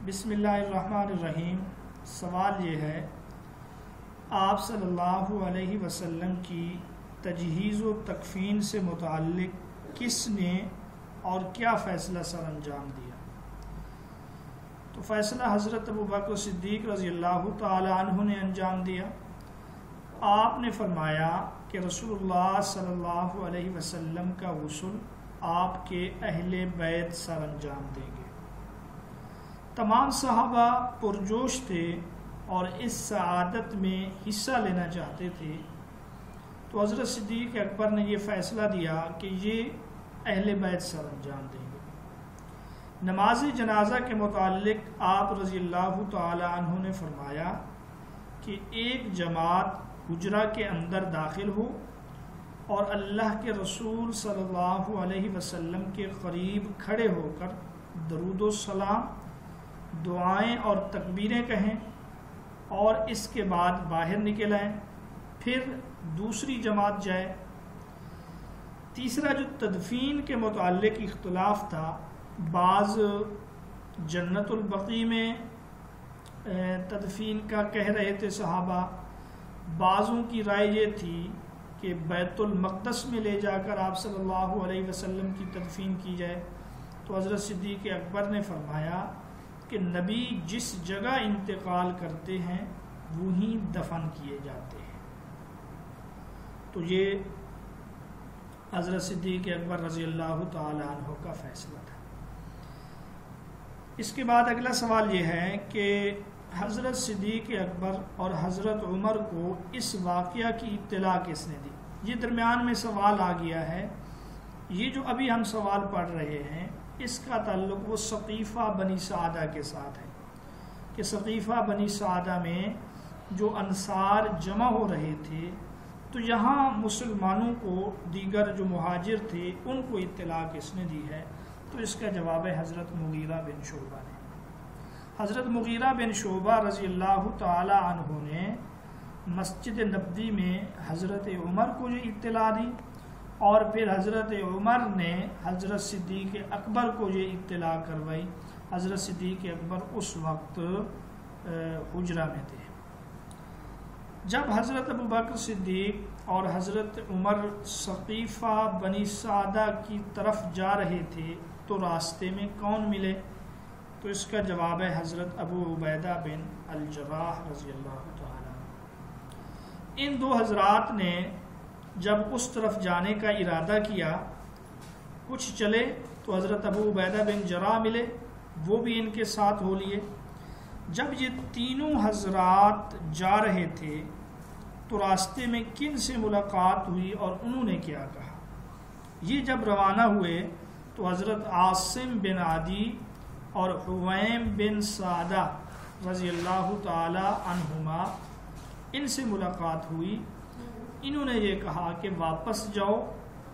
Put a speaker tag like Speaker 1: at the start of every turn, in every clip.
Speaker 1: بسم اللہ الرحمن الرحیم۔ سوال یہ ہے، آپ صلی اللہ علیہ وسلم کی تجہیز و تکفین سے متعلق کس نے اور کیا فیصلہ سر انجام دیا؟ تو فیصلہ حضرت ابوبکر صدیق رضی اللہ تعالی عنہ نے انجام دیا۔ آپ نے فرمایا کہ رسول اللہ صلی اللہ علیہ وسلم کا غسل آپ کے اہل بیت سر انجام دیں گے۔ تمام صحابہ پرجوش تھے اور اس سعادت میں حصہ لینا چاہتے تھے، تو حضرت صدیق اکبر نے یہ فیصلہ دیا کہ یہ اہل بیت سر انجام دیں گے۔ نماز جنازہ کے متعلق آپ رضی اللہ تعالی عنہ نے فرمایا کہ ایک جماعت حجرہ کے اندر داخل ہو اور اللہ کے رسول صلی اللہ علیہ وسلم کے قریب کھڑے ہو کر درود و سلام، دعائیں اور تکبیریں کہیں اور اس کے بعد باہر نکل آئیں، پھر دوسری جماعت جائے۔ تیسرا جو تدفین کے متعلق اختلاف تھا، بعض جنت البقیع میں تدفین کا کہہ رہے تھے صحابہ، بعضوں کی رائے یہ تھی کہ بیت المقدس میں لے جا کر آپ صلی اللہ علیہ وسلم کی تدفین کی جائے۔ تو حضرت صدیق اکبر نے فرمایا کہ نبی جس جگہ انتقال کرتے ہیں وہیں دفن کیے جاتے ہیں۔ تو یہ حضرت صدیق اکبر رضی اللہ تعالی عنہ کا فیصلہ تھا۔ اس کے بعد اگلا سوال یہ ہے کہ حضرت صدیق اکبر اور حضرت عمر کو اس واقعہ کی اطلاع کس نے دی؟ یہ درمیان میں سوال آ گیا ہے۔ یہ جو ابھی ہم سوال پڑھ رہے ہیں اس کا تعلق وہ ثقیفہ بنی سعدہ کے ساتھ ہے کہ ثقیفہ بنی سعدہ میں جو انصار جمع ہو رہے تھے، تو یہاں مسلمانوں کو دیگر جو مہاجر تھے ان کو اطلاع کس نے دی ہے؟ تو اس کا جواب ہے حضرت مغیرہ بن شعبہ نے۔ حضرت مغیرہ بن شعبہ رضی اللہ تعالی عنہ نے مسجد نبوی میں حضرت عمر کو یہ اطلاع دی، اور پھر حضرت عمر نے حضرت صدیق اکبر کو یہ اطلاع کروائی۔ حضرت صدیق اکبر اس وقت حجرہ میں تھے۔ جب حضرت ابوبکر صدیق اور حضرت عمر ثقیفہ بنی سعدہ کی طرف جا رہے تھے تو راستے میں کون ملے؟ تو اس کا جواب ہے حضرت ابو عبیدہ بن الجراح رضی اللہ تعالیٰ عنہ۔ ان دو حضرات نے جب اس طرف جانے کا ارادہ کیا، کچھ چلے تو حضرت ابو عبیدہ بن جراح ملے، وہ بھی ان کے ساتھ ہو لیے۔ جب یہ تینوں حضرات جا رہے تھے تو راستے میں کن سے ملاقات ہوئی اور انہوں نے کیا کہا؟ یہ جب روانہ ہوئے تو حضرت عاصم بن عدی اور حویم بن سعدہ رضی اللہ تعالی عنہما ان سے ملاقات ہوئی۔ انہوں نے یہ کہا کہ واپس جاؤ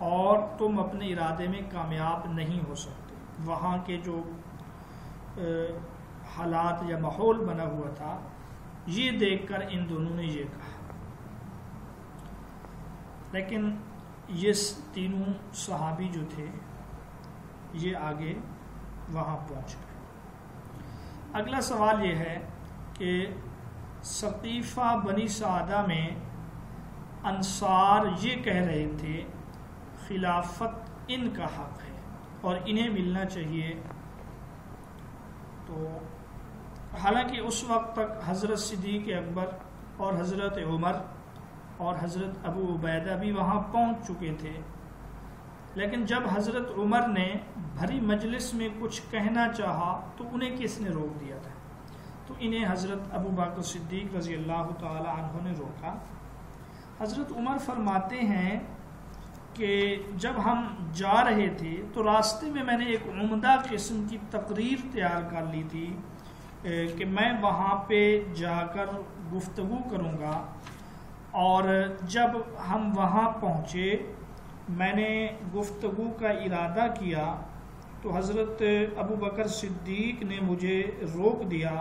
Speaker 1: اور تم اپنے ارادے میں کامیاب نہیں ہو سکتے۔ وہاں کے جو حالات یا ماحول بنا ہوا تھا یہ دیکھ کر ان دونوں نے یہ کہا، لیکن یہ تینوں صحابی جو تھے یہ آگے وہاں پہنچ گئے۔ اگلا سوال یہ ہے کہ ثقیفہ بنی سعدہ میں انصار یہ کہہ رہے تھے خلافت ان کا حق ہے اور انہیں ملنا چاہیے۔ تو حالانکہ اس وقت تک حضرت صدیق اکبر اور حضرت عمر اور حضرت ابو عبیدہ بھی وہاں پہنچ چکے تھے، لیکن جب حضرت عمر نے بھری مجلس میں کچھ کہنا چاہا تو انہیں کس نے روک دیا تھا؟ تو انہیں حضرت ابو بکر صدیق رضی اللہ تعالی عنہ نے روکا۔ حضرت عمر فرماتے ہیں کہ جب ہم جا رہے تھے تو راستے میں میں نے ایک عمدہ قسم کی تقریر تیار کر لی تھی کہ میں وہاں پہ جا کر گفتگو کروں گا، اور جب ہم وہاں پہنچے میں نے گفتگو کا ارادہ کیا تو حضرت ابو بکر صدیق نے مجھے روک دیا،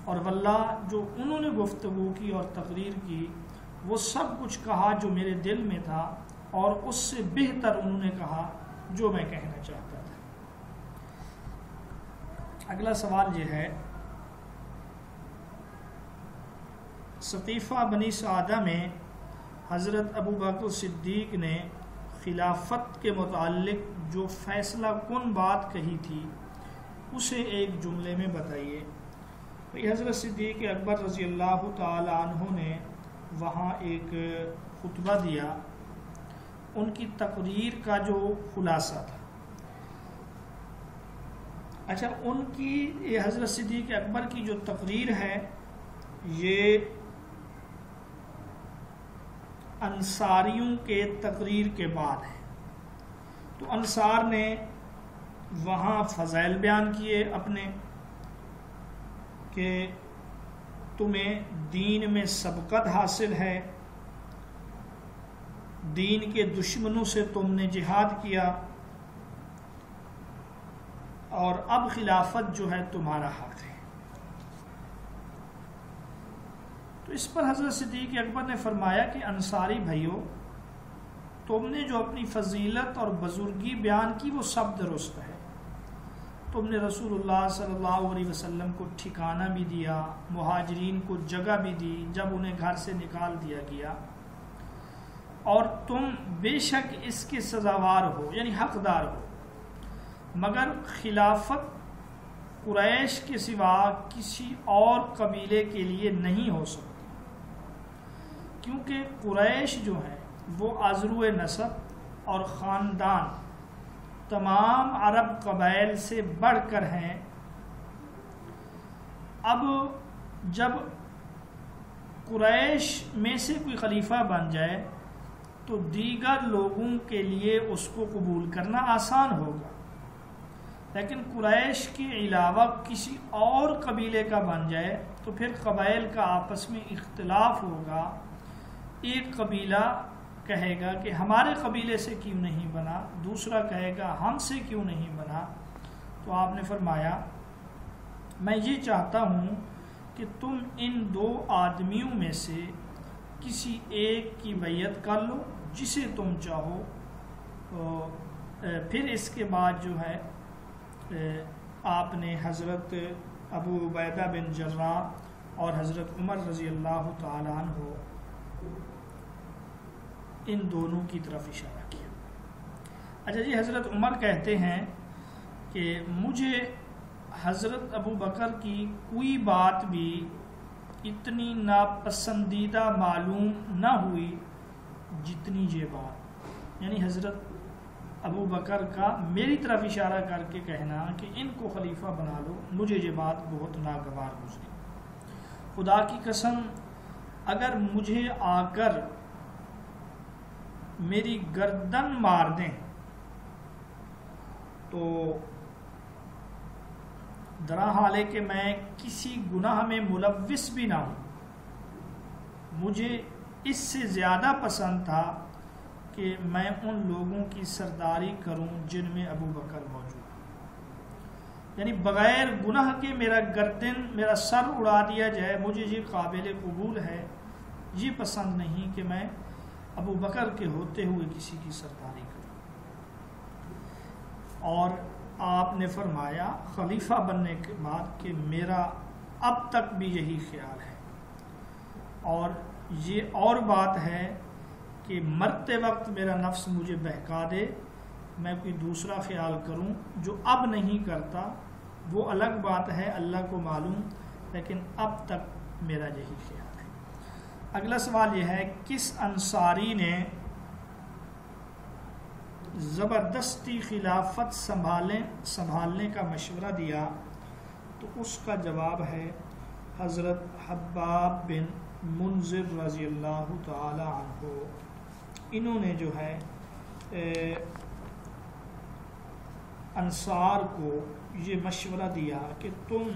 Speaker 1: اور واللہ جو انہوں نے گفتگو کی اور تقریر کی وہ سب کچھ کہا جو میرے دل میں تھا، اور اس سے بہتر انہوں نے کہا جو میں کہنا چاہتا تھا۔ اگلا سوال یہ ہے ثقیفہ بنی سعدہ میں حضرت ابو بکر صدیق نے خلافت کے متعلق جو فیصلہ کن بات کہی تھی اسے ایک جملے میں بتائیے۔ حضرت صدیق اکبر رضی اللہ تعالی عنہ نے وہاں ایک خطبہ دیا، ان کی تقریر کا جو خلاصہ تھا، اچھا ان کی یہ حضرت صدیق اکبر کی جو تقریر ہے یہ انصاریوں کے تقریر کے بعد ہے۔ تو انصار نے وہاں فضائل بیان کیے اپنے کہ تمہیں دین میں سبقت حاصل ہے، دین کے دشمنوں سے تم نے جہاد کیا، اور اب خلافت جو ہے تمہارا حق ہے۔ تو اس پر حضرت صدیق اکبر نے فرمایا کہ انصاری بھائیو، تم نے جو اپنی فضیلت اور بزرگی بیان کی وہ سب درست ہے، تم نے رسول اللہ صلی اللہ علیہ وسلم کو ٹھکانہ بھی دیا، مہاجرین کو جگہ بھی دی جب انہیں گھر سے نکال دیا گیا، اور تم بے شک اس کے سزاوار ہو یعنی حقدار ہو، مگر خلافت قریش کے سوا کسی اور قبیلے کے لیے نہیں ہو سکتی، کیونکہ قریش جو ہے وہ عذرو نسب اور خاندان تمام عرب قبائل سے بڑھ کر ہیں۔ اب جب قریش میں سے کوئی خلیفہ بن جائے تو دیگر لوگوں کے لیے اس کو قبول کرنا آسان ہوگا، لیکن قریش کے علاوہ کسی اور قبیلے کا بن جائے تو پھر قبائل کا آپس میں اختلاف ہوگا، ایک قبیلہ کہے گا کہ ہمارے قبیلے سے کیوں نہیں بنا، دوسرا کہے گا ہم سے کیوں نہیں بنا۔ تو آپ نے فرمایا میں یہ چاہتا ہوں کہ تم ان دو آدمیوں میں سے کسی ایک کی بیعت کر لو جسے تم چاہو، پھر اس کے بعد جو ہے آپ نے حضرت ابو عبیدہ بن جراح اور حضرت عمر رضی اللہ تعالیٰ عنہ ان دونوں کی طرف اشارہ کیا۔ اچھا جی، حضرت عمر کہتے ہیں کہ مجھے حضرت ابو بکر کی کوئی بات بھی اتنی ناپسندیدہ معلوم نہ ہوئی جتنی یہ بات، یعنی حضرت ابو بکر کا میری طرف اشارہ کر کے کہنا کہ ان کو خلیفہ بنا لو، مجھے یہ بات بہت ناگوار گزری۔ خدا کی قسم اگر مجھے آ کر میری گردن مار دیں تو درا حال ہے کہ میں کسی گناہ میں ملوث بھی نہ ہوں، مجھے اس سے زیادہ پسند تھا کہ میں ان لوگوں کی سرداری کروں جن میں ابو بکر موجود ہے، یعنی بغیر گناہ کے میرا سر اڑا دیا جائے، مجھے یہ قابل قبول ہے، یہ پسند نہیں کہ میں ابو بکر کے ہوتے ہوئے کسی کی سرداری کروں۔ اور آپ نے فرمایا خلیفہ بننے کے بعد کہ میرا اب تک بھی یہی خیال ہے، اور یہ اور بات ہے کہ مرتے وقت میرا نفس مجھے بہکا دے، میں کوئی دوسرا خیال کروں جو اب نہیں کرتا، وہ الگ بات ہے، اللہ کو معلوم، لیکن اب تک میرا یہی خیال ہے۔ اگلا سوال یہ ہے کس انصاری نے زبردستی خلافت سنبھالنے کا مشورہ دیا؟ تو اس کا جواب ہے حضرت حباب بن منذر رضی اللہ تعالی عنہ۔ انہوں نے جو ہے انصار کو یہ مشورہ دیا کہ تم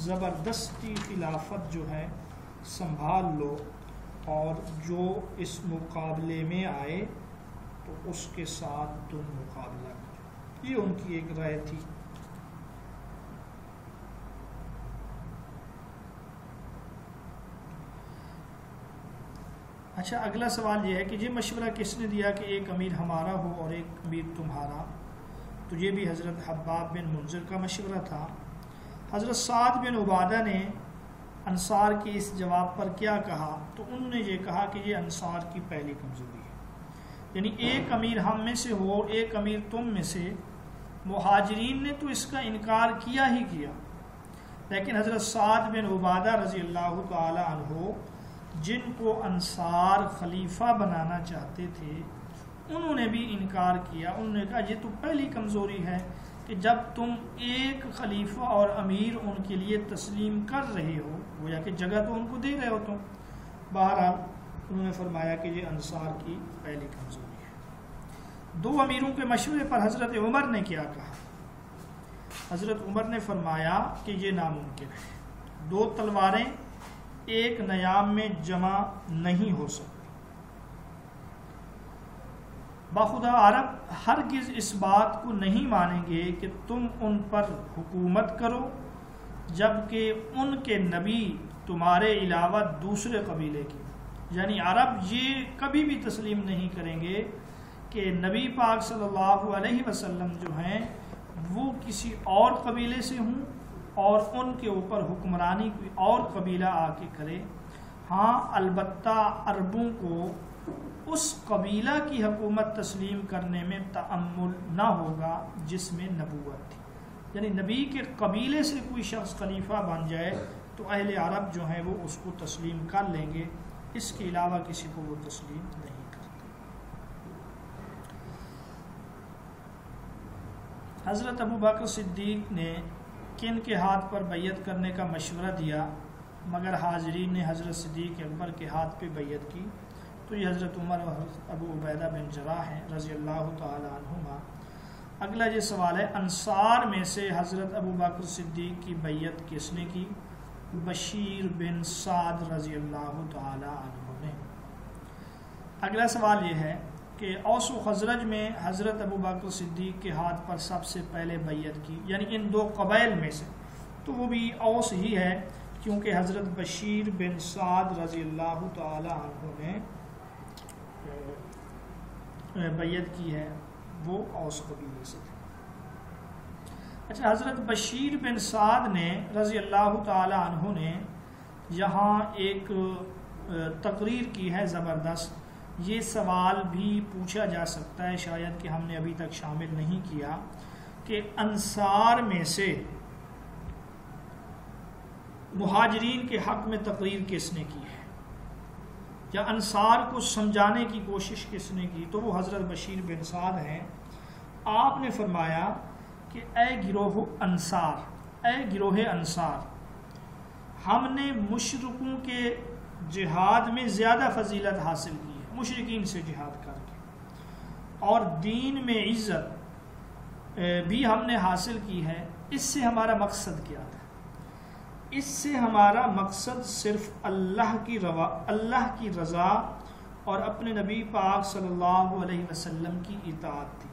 Speaker 1: زبردستی خلافت جو ہے سنبھال لو، اور جو اس مقابلے میں آئے تو اس کے ساتھ تم مقابلہ کرو۔ یہ ان کی ایک رائے تھی۔ اچھا اگلا سوال یہ ہے کہ یہ مشورہ کس نے دیا کہ ایک امیر ہمارا ہو اور ایک امیر تمہارا؟ تو یہ بھی حضرت حباب بن منذر کا مشورہ تھا۔ حضرت سعد بن عبادہ نے انصار کے اس جواب پر کیا کہا؟ تو انہوں نے یہ کہا کہ یہ انصار کی پہلی کمزوری ہے، یعنی ایک امیر ہم میں سے ہو، ایک امیر تم میں سے، مہاجرین نے تو اس کا انکار کیا ہی کیا، لیکن حضرت سعد بن عبادہ رضی اللہ تعالی عنہ جن کو انصار خلیفہ بنانا چاہتے تھے انہوں نے بھی انکار کیا۔ انہوں نے کہا یہ تو پہلی کمزوری ہے کہ جب تم ایک خلیفہ اور امیر ان کے لیے تسلیم کر رہے ہو، گویا کہ جگہ تو ان کو دے رہے ہو تم۔ بہرحال انہوں نے فرمایا کہ یہ انصار کی پہلی کمزوری ہے۔ دو امیروں کے مشورے پر حضرت عمر نے کیا کہا؟ حضرت عمر نے فرمایا کہ یہ ناممکن ہے، دو تلواریں ایک نیام میں جمع نہیں ہو سکتی۔ باخدا عرب ہرگز اس بات کو نہیں مانیں گے کہ تم ان پر حکومت کرو جبکہ ان کے نبی تمہارے علاوہ دوسرے قبیلے کی، یعنی عرب یہ کبھی بھی تسلیم نہیں کریں گے کہ نبی پاک صلی اللہ علیہ وسلم جو ہیں وہ کسی اور قبیلے سے ہوں اور ان کے اوپر حکمرانی کوئی اور قبیلہ آ کے کرے۔ ہاں البتہ عربوں کو اس قبیلہ کی حکومت تسلیم کرنے میں تأمل نہ ہوگا جس میں نبوت تھی، یعنی نبی کے قبیلے سے کوئی شخص خلیفہ بن جائے تو اہل عرب جو ہیں وہ اس کو تسلیم کر لیں گے، اس کے علاوہ کسی کو وہ تسلیم نہیں کرتے۔ حضرت ابو بکر صدیق نے کن کے ہاتھ پر بیعت کرنے کا مشورہ دیا، مگر حاضرین نے حضرت صدیق اکبر کے ہاتھ پہ بیعت کی، تو یہ حضرت عمر و ابو عبیدہ بن جراح ہیں رضی اللہ تعالی عنہما۔ اگلا یہ سوال ہے، انصار میں سے حضرت ابو بکر صدیق کی بیعت کس نے کی؟ بشیر بن سعد رضی اللہ تعالی عنہ نے۔ اگلا سوال یہ ہے کہ اوس و خزرج میں حضرت ابو بکر صدیق کے ہاتھ پر سب سے پہلے بیعت کی، یعنی ان دو قبائل میں سے، تو وہ بھی اوس ہی ہے، کیونکہ حضرت بشیر بن سعد رضی اللہ تعالی عنہ نے بیعت کی ہے، وہ اوس قبیلے سے تھے۔ اچھا، حضرت بشیر بن سعد نے رضی اللہ تعالی عنہ نے یہاں ایک تقریر کی ہے زبردست، یہ سوال بھی پوچھا جا سکتا ہے، شاید کہ ہم نے ابھی تک شامل نہیں کیا، کہ انصار میں سے مہاجرین کے حق میں تقریر کس نے کی ہے، یا انصار کو سمجھانے کی کوشش کس نے کی؟ تو وہ حضرت بشیر بن سعد ہیں۔ آپ نے فرمایا کہ اے گروہ انصار، ہم نے مشرکوں کے جہاد میں زیادہ فضیلت حاصل کی ہے، مشرکین سے جہاد کر کے، اور دین میں عزت بھی ہم نے حاصل کی ہے۔ اس سے ہمارا مقصد کیا تھا؟ اس سے ہمارا مقصد صرف اللہ کی رضا اور اپنے نبی پاک صلی اللہ علیہ وسلم کی اطاعت تھی۔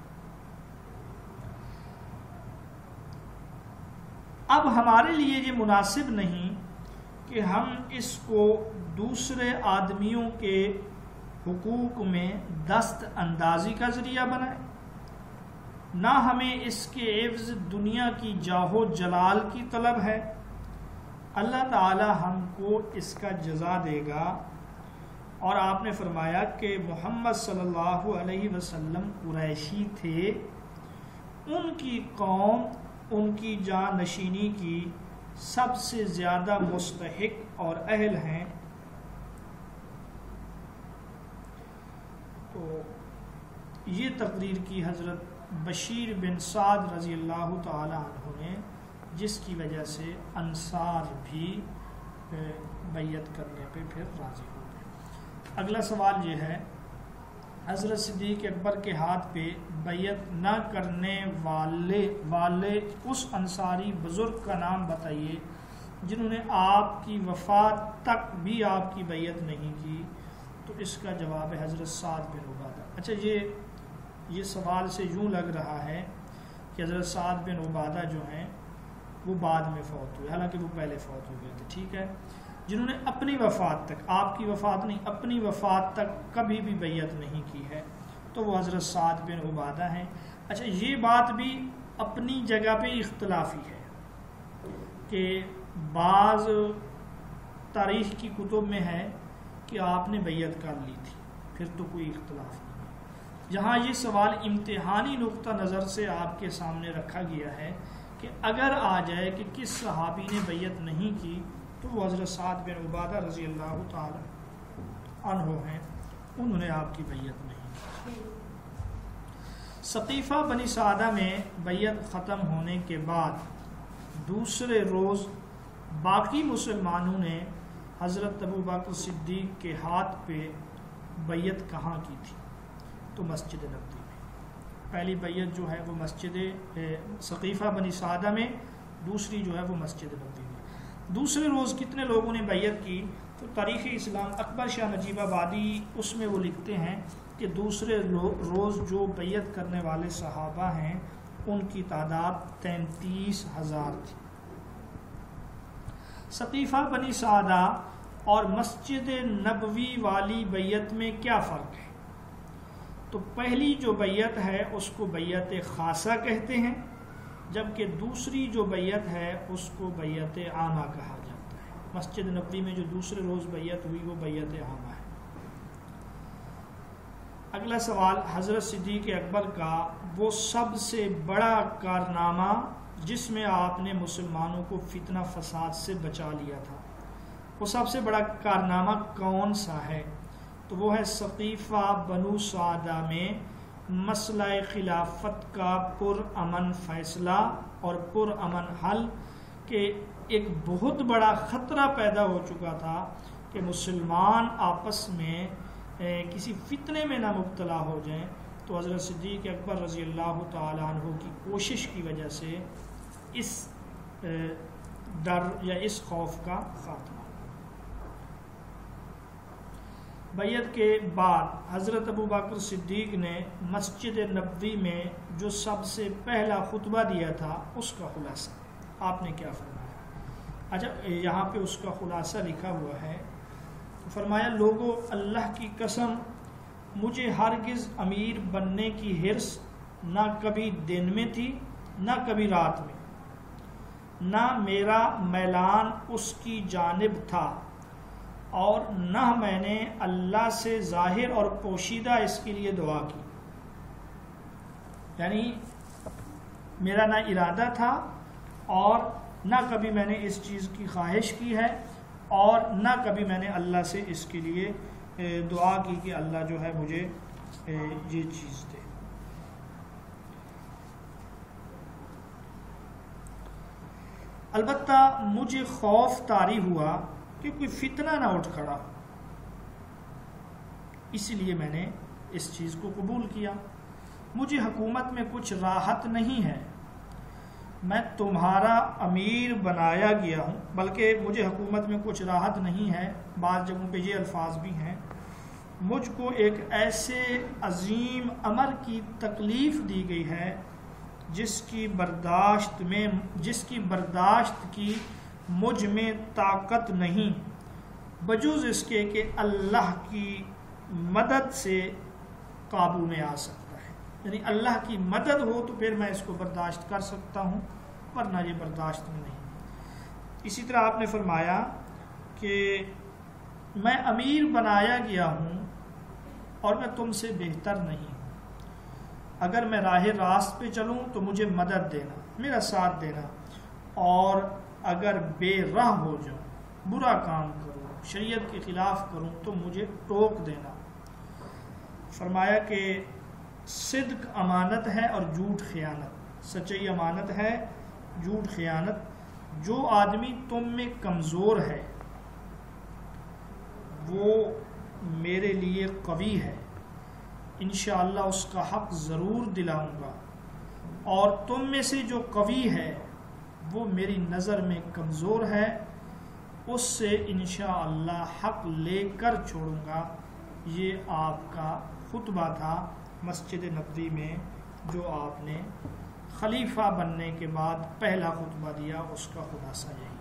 Speaker 1: اب ہمارے لیے یہ مناسب نہیں کہ ہم اس کو دوسرے آدمیوں کے حقوق میں دست اندازی کا ذریعہ بنائیں، نہ ہمیں اس کے عوض دنیا کی جاہ و جلال کی طلب ہے۔ اللہ تعالی ہم کو اس کا جزا دے گا۔ اور آپ نے فرمایا کہ محمد صلی اللہ علیہ وسلم قریشی تھے، ان کی قوم ان کی جان نشینی کی سب سے زیادہ مستحق اور اہل ہیں۔ تو یہ تقریر کی حضرت بشیر بن سعد رضی اللہ تعالی عنہ نے، جس کی وجہ سے انصار بھی بیعت کرنے پہ پھر راضی ہو گئے۔ اگلا سوال یہ ہے، حضرت صدیق اکبر کے ہاتھ پہ بیعت نہ کرنے والے اس انصاری بزرگ کا نام بتائیے جنہوں نے آپ کی وفات تک بھی آپ کی بیعت نہیں کی۔ تو اس کا جواب ہے حضرت سعد بن عبادہ۔ اچھا، یہ سوال سے یوں لگ رہا ہے کہ حضرت سعد بن عبادہ جو ہیں وہ بعد میں فوت ہوئے، حالانکہ وہ پہلے فوت ہو گئے تھے، ٹھیک ہے، جنہوں نے اپنی وفات تک، آپ کی وفات نہیں، اپنی وفات تک کبھی بھی بیعت نہیں کی ہے، تو وہ حضرت سعد بن عبادہ ہیں۔ اچھا، یہ بات بھی اپنی جگہ پہ اختلافی ہے کہ بعض تاریخ کی کتب میں ہے کہ آپ نے بیعت کر لی تھی، پھر تو کوئی اختلاف نہیں ہے۔ جہاں یہ سوال امتحانی نقطہ نظر سے آپ کے سامنے رکھا گیا ہے کہ اگر آ جائے کہ کس صحابی نے بیعت نہیں کی تو وہ حضرت سعد بن عبادہ رضی اللہ تعالی عنہ ہیں، انہوں نے آپ کی بیعت نہیں کی۔ ثقیفہ بنی سعدہ میں بیعت ختم ہونے کے بعد دوسرے روز باقی مسلمانوں نے حضرت ابو بکر صدیق کے ہاتھ پہ بیعت کہاں کی تھی؟ تو مسجد نبوی میں۔ پہلی بیعت جو ہے وہ مسجد ثقیفہ بنی سعدہ میں، دوسری جو ہے وہ مسجد نبوی میں۔ دوسرے روز کتنے لوگوں نے بیعت کی؟ تو تاریخ اسلام اکبر شاہ نجیب آبادی اس میں وہ لکھتے ہیں کہ دوسرے روز جو بیعت کرنے والے صحابہ ہیں ان کی تعداد 33,000 تھی۔ ثقیفہ بنی سعدہ اور مسجد نبوی والی بیعت میں کیا فرق ہے؟ تو پہلی جو بیعت ہے اس کو بیعت خاصہ کہتے ہیں، جبکہ دوسری جو بیعت ہے اس کو بیعت عامہ کہا جاتا ہے۔ مسجد نبوی میں جو دوسرے روز بیعت ہوئی وہ بیعت عامہ ہے۔ اگلا سوال، حضرت صدیق اکبر کا وہ سب سے بڑا کارنامہ جس میں آپ نے مسلمانوں کو فتنہ فساد سے بچا لیا تھا، وہ سب سے بڑا کارنامہ کون سا ہے؟ تو وہ ہے ثقیفہ بنو سعدہ میں مسئلہ خلافت کا پرامن فیصلہ اور پرامن حل، کہ ایک بہت بڑا خطرہ پیدا ہو چکا تھا کہ مسلمان آپس میں کسی فتنے میں نہ مبتلا ہو جائیں، تو حضرت صدیق اکبر رضی اللہ تعالیٰ عنہ کی کوشش کی وجہ سے اس ڈر یا اس خوف کا خاتمہ۔ بیعت کے بعد حضرت ابو بکر صدیق نے مسجد نبوی میں جو سب سے پہلا خطبہ دیا تھا اس کا خلاصہ آپ نے کیا فرمایا؟ اچھا، یہاں پہ اس کا خلاصہ لکھا ہوا ہے، فرمایا لوگو اللہ کی قسم مجھے ہرگز امیر بننے کی حرص نہ کبھی دن میں تھی نہ کبھی رات میں، نہ میرا میلان اس کی جانب تھا، اور نہ میں نے اللہ سے ظاہر اور پوشیدہ اس کے لیے دعا کی۔ یعنی میرا نہ ارادہ تھا اور نہ کبھی میں نے اس چیز کی خواہش کی ہے، اور نہ کبھی میں نے اللہ سے اس کے لیے دعا کی کہ اللہ جو ہے مجھے یہ چیز دے۔ البتہ مجھے خوف طاری ہوا کہ کوئی فتنہ نہ اٹھ کھڑا، اسی لیے میں نے اس چیز کو قبول کیا۔ مجھے حکومت میں کچھ راحت نہیں ہے، میں تمہارا امیر بنایا گیا ہوں، بلکہ مجھے حکومت میں کچھ راحت نہیں ہے، بعض جگہوں پہ یہ الفاظ بھی ہیں، مجھ کو ایک ایسے عظیم امر کی تکلیف دی گئی ہے جس کی برداشت کی مجھ میں طاقت نہیں، بجز اس کے کہ اللہ کی مدد سے قابو میں آ سکتا ہے۔ یعنی اللہ کی مدد ہو تو پھر میں اس کو برداشت کر سکتا ہوں، ورنہ یہ برداشت میں نہیں۔ اسی طرح آپ نے فرمایا کہ میں امیر بنایا گیا ہوں اور میں تم سے بہتر نہیں ہوں، اگر میں راہ راست پہ چلوں تو مجھے مدد دینا، میرا ساتھ دینا، اور اگر بے راہ ہو جاؤں، برا کام کروں، شریعت کے خلاف کروں تو مجھے ٹوک دینا۔ فرمایا کہ صدق امانت ہے اور جھوٹ خیانت، سچائی امانت ہے، جھوٹ خیانت۔ جو آدمی تم میں کمزور ہے وہ میرے لیے قوی ہے، انشاءاللہ اس کا حق ضرور دلاؤں گا، اور تم میں سے جو قوی ہے وہ میری نظر میں کمزور ہے، اس سے انشاءاللہ حق لے کر چھوڑوں گا۔ یہ آپ کا خطبہ تھا مسجد نبوی میں جو آپ نے خلیفہ بننے کے بعد پہلا خطبہ دیا، اس کا خلاصہ یہی۔